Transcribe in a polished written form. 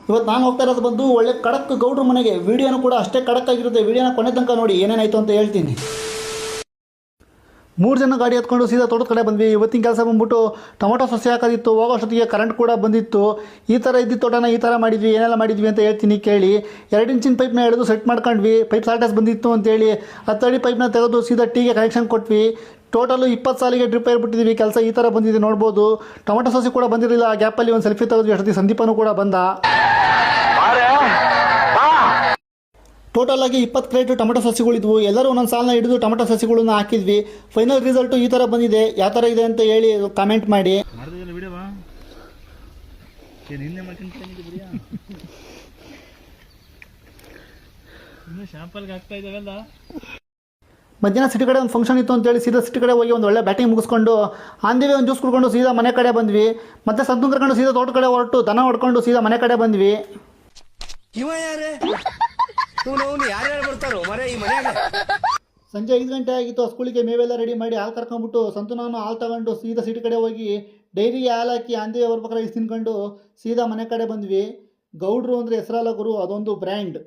ಇವತ್ತು ನಾನು ಹೋಗ್ತಾ ಇರೋದು ಬಂದು ಒಳ್ಳೆ ಕಡಕ್ ಗೌಡ್ರ ಮನೆಗೆ. ವೀಡಿಯೋನು ಕೂಡ ಅಷ್ಟೇ ಕಡಕ್ ಆಗಿರುತ್ತೆ. ವೀಡಿಯೋನ ಕೊನೆ ತನಕ ನೋಡಿ ಏನೇನಾಯಿತು ಅಂತ ಹೇಳ್ತೀನಿ. 3 ಜನ ಗಾಡಿ ಹತ್ಕೊಂಡು ಸೀದಾ ತೋಟದ ಕಡೆ ಬಂದ್ವಿ. ಇವತ್ತಿನ ಕೆಲಸ ಬಂದ್ಬಿಟ್ಟು ಟೊಮೊಟೊ ಸಸಿ ಹಾಕೋದಿತ್ತು. ಹೋಗೋಷ್ಟೊತ್ತಿಗೆ ಕರೆಂಟ್ ಕೂಡ ಬಂದಿತ್ತು. ಈ ಥರ ಇದ್ದಿದ್ದು ತೋಟನ ಈ ಥರ ಮಾಡಿದ್ವಿ, ಏನೆಲ್ಲ ಮಾಡಿದ್ವಿ ಅಂತ ಹೇಳ್ತೀನಿ ಕೇಳಿ. 2 ಇಂಚಿನ ಪೈಪ್ನ ಹಿಡಿದು ಸೆಟ್ ಮಾಡ್ಕೊಂಡ್ವಿ. ಪೈಪ್ ಶಾರ್ಟೇಜ್ ಬಂದಿತ್ತು ಅಂತೇಳಿ 10 ಅಡಿ ಪೈಪ್ನ ತೆಗೆದು ಸೀದಾ ಟೀಗೆ ಕನೆಕ್ಷನ್ ಕೊಟ್ವಿ. ಟೋಟಲು 20 ಸಾಲಿಗೆ ಡ್ರಿಪ್ ಏರ್ಬಿಟ್ಟಿದ್ದೀವಿ. ಕೆಲಸ ಈ ಥರ ಬಂದಿದೆ ನೋಡ್ಬೋದು. ಟೊಮೊಟೊ ಸಸಿ ಕೂಡ ಬಂದಿರಲಿಲ್ಲ. ಆ ಗ್ಯಾಪಲ್ಲಿ ಒಂದು ಸೆಲ್ಫಿ ತೆಗೆದ್ವಿ. ಅಷ್ಟೊತ್ತಿಗೆ ಸಂದೀಪನೂ ಕೂಡ ಬಂದ. ಟೋಟಲ್ ಆಗಿ 20 ಕ್ರೇಟ್ ಟೊಮೆಟೊ ಸಸಿಗಳಿದ್ವು. ಎಲ್ಲರೂ ಒಂದೊಂದು ಸಾಲನ್ನ ಹಿಡಿದು ಟೊಮೆಟೊ ಸಸಿಗಳನ್ನ ಹಾಕಿದ್ವಿ. ಫೈನಲ್ ರಿಸಲ್ಟು ಈ ಥರ ಬಂದಿದೆ. ಯಾವ ಥರ ಇದೆ ಅಂತ ಹೇಳಿ ಕಾಮೆಂಟ್ ಮಾಡಿ. ಮಧ್ಯಾಹ್ನ ಸಿಟಿ ಕಡೆ ಒಂದು ಫಂಕ್ಷನ್ ಇತ್ತು ಅಂತೇಳಿ ಸೀದಾ ಸಿಟಿ ಕಡೆ ಹೋಗಿ ಒಂದು ಒಳ್ಳೆ ಬ್ಯಾಟಿಂಗ್ ಮುಗಿಸ್ಕೊಂಡು ಆಂದಿವೆ ಒಂದು ಜ್ಯೂಸ್ ಕುಡ್ಕೊಂಡು ಸೀದಾ ಮನೆ ಕಡೆ ಬಂದ್ವಿ. ಮತ್ತೆ ಸಂತು ಕರ್ಕೊಂಡು ಸೀದಾ ತೋಟ ಕಡೆ ಹೊರಟು ದನ ಹೊಡ್ಕೊಂಡು ಸೀದಾ ಮನೆ ಕಡೆ ಬಂದ್ವಿ. ಸಂಜೆ 5 ಗಂಟೆ ಆಗಿತ್ತು. ಸ್ಕೂಲಿಗೆ ಮೇವೆಲ್ಲ ರೆಡಿ ಮಾಡಿ ಹಾಲು ಕರ್ಕೊಂಡ್ಬಿಟ್ಟು ಸಂತು ನಾನು ಹಾಲು ತಗೊಂಡು ಸೀದಾ ಸಿಟಿ ಕಡೆ ಹೋಗಿ ಡೈರಿಗೆ ಹಾಲು ಹಾಕಿ ಆಂದಿವೆ ಬರ್ಬೇಕಾದ್ರೆ ತಿನ್ಕೊಂಡು ಸೀದಾ ಮನೆ ಕಡೆ ಬಂದ್ವಿ. ಗೌಡ್ರು ಅಂದರೆ ಹೆಸರಲ್ಲ ಗುರು, ಅದೊಂದು ಬ್ರ್ಯಾಂಡ್.